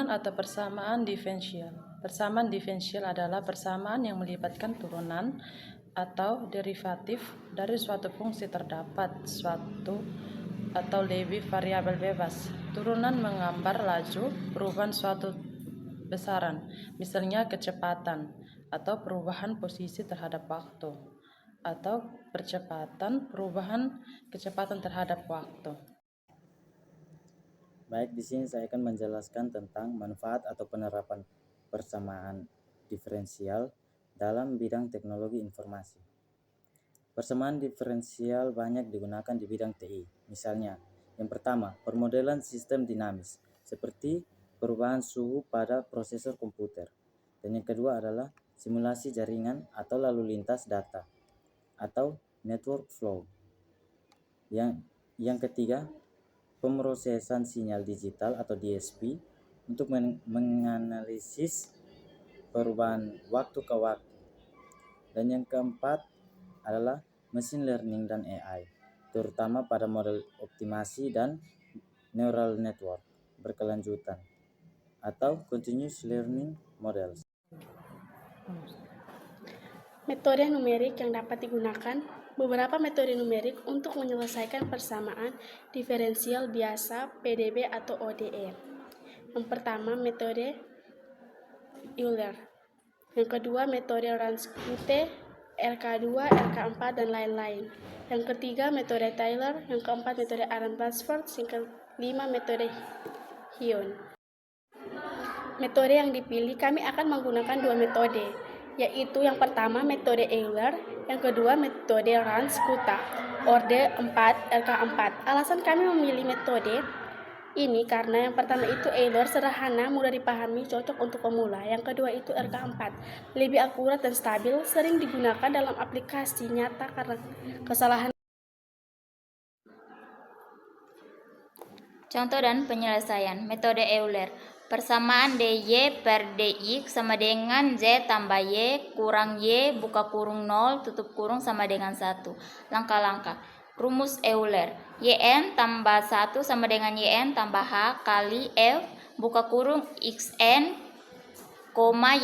Turunan atau persamaan diferensial. Persamaan diferensial adalah persamaan yang melibatkan turunan atau derivatif dari suatu fungsi terdapat suatu atau lebih variabel bebas. Turunan menggambar laju perubahan suatu besaran, misalnya kecepatan atau perubahan posisi terhadap waktu, atau percepatan perubahan kecepatan terhadap waktu. Baik, di sini saya akan menjelaskan tentang manfaat atau penerapan persamaan diferensial dalam bidang teknologi informasi. Persamaan diferensial banyak digunakan di bidang TI. Misalnya, yang pertama, permodelan sistem dinamis, seperti perubahan suhu pada prosesor komputer. Dan yang kedua adalah simulasi jaringan atau lalu lintas data, atau network flow. Yang ketiga, pemrosesan sinyal digital atau DSP untuk menganalisis perubahan waktu ke waktu. Dan yang keempat adalah machine learning dan AI, terutama pada model optimasi dan neural network berkelanjutan atau continuous learning models. Metode numerik yang dapat digunakan. Beberapa metode numerik untuk menyelesaikan persamaan diferensial biasa PDB atau ODE. Yang pertama, metode Euler. Yang kedua, metode Ranskute, RK2, RK4, dan lain-lain. Yang ketiga, metode Taylor. Yang keempat, metode Arrhenius-Bashford. Yang kelima, metode Hion. Metode yang dipilih, kami akan menggunakan dua metode, yaitu yang pertama metode Euler, yang kedua metode Ranskute, orde 4, RK4. Alasan kami memilih metode ini karena yang pertama itu Euler sederhana, mudah dipahami, cocok untuk pemula. Yang kedua itu RK4, lebih akurat dan stabil, sering digunakan dalam aplikasi nyata karena kesalahan. Contoh dan penyelesaian metode Euler. Persamaan dy per dx sama dengan z tambah y kurang y buka kurung 0 tutup kurung sama dengan 1. Langkah-langkah. Rumus Euler. Yn tambah 1 sama dengan yn tambah h kali f buka kurung xn,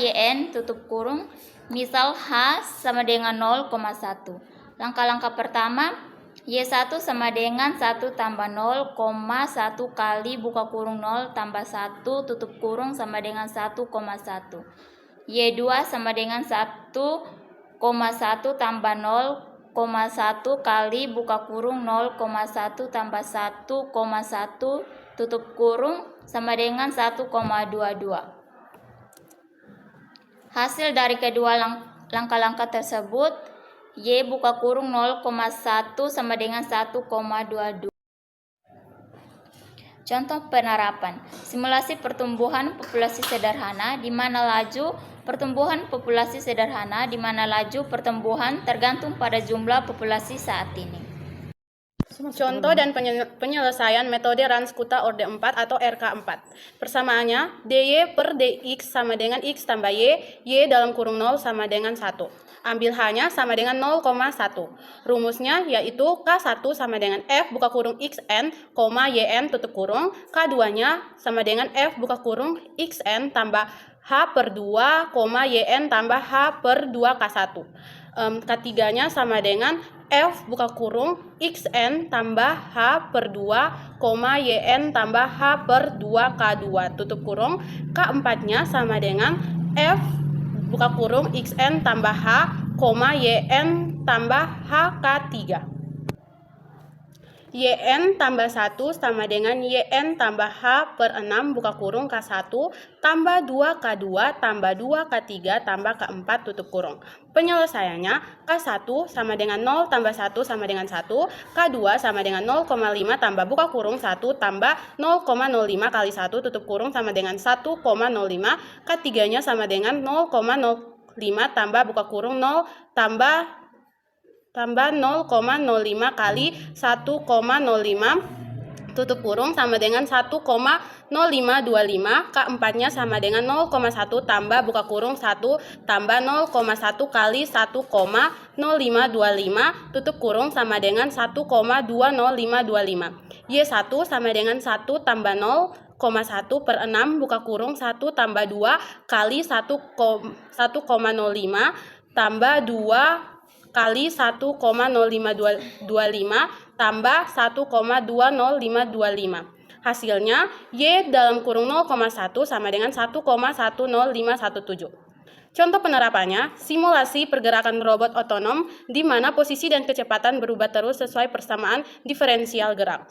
yn tutup kurung. Misal h sama dengan 0,1. Langkah-langkah pertama, Y1 sama dengan 1 tambah 0,1 kali buka kurung 0 tambah 1 tutup kurung sama dengan 1,1. Y2 sama dengan 1,1 tambah 0,1 kali buka kurung 0,1 tambah 1,1 tutup kurung sama dengan 1,22. Hasil dari kedua langkah-langkah tersebut, Y buka kurung 0,1 sama dengan 1,22. Contoh penerapan. Simulasi pertumbuhan populasi sederhana di mana laju pertumbuhan populasi sederhana di mana laju pertumbuhan tergantung pada jumlah populasi saat ini. Contoh dan penyelesaian metode Ranskute orde 4 atau RK4. Persamaannya, dy per dx sama dengan x tambah y dalam kurung 0 sama dengan 1. Ambil H-nya sama dengan 0,1. Rumusnya yaitu K1 sama dengan F buka kurung XN, YN tutup kurung. K2-nya sama dengan F buka kurung XN tambah H per 2, YN tambah H per 2 K1. K3-nya sama dengan F buka kurung XN tambah H per 2, YN tambah H per 2 K2 tutup kurung. K4-nya sama dengan F buka kurung XN tambah H, YN tambah H K3. YN tambah 1 sama dengan YN tambah H per 6 buka kurung K1 tambah 2 K2 tambah 2 K3 tambah K4 tutup kurung. Penyelesaiannya, K1 sama dengan 0 tambah 1 sama dengan 1, K2 sama dengan 0,5 tambah buka kurung 1 tambah 0,05 kali 1 tutup kurung sama dengan 1,05, K3-nya sama dengan 0,05 tambah buka kurung 0 tambah 0,05 kali 1,05 tutup kurung sama dengan 1,0525. K4-nya sama dengan 0,1 tambah buka kurung 1 tambah 0,1 kali 1,0525 tutup kurung sama dengan 1,20525. Y1 sama dengan 1 tambah 0,1 per 6 buka kurung 1 tambah 2 kali 1,05 tambah 2 kali 1,0525 tambah 1,20525. Hasilnya, Y dalam kurung 0,1 sama dengan 1,10517. Contoh penerapannya, simulasi pergerakan robot otonom di mana posisi dan kecepatan berubah terus sesuai persamaan diferensial gerak.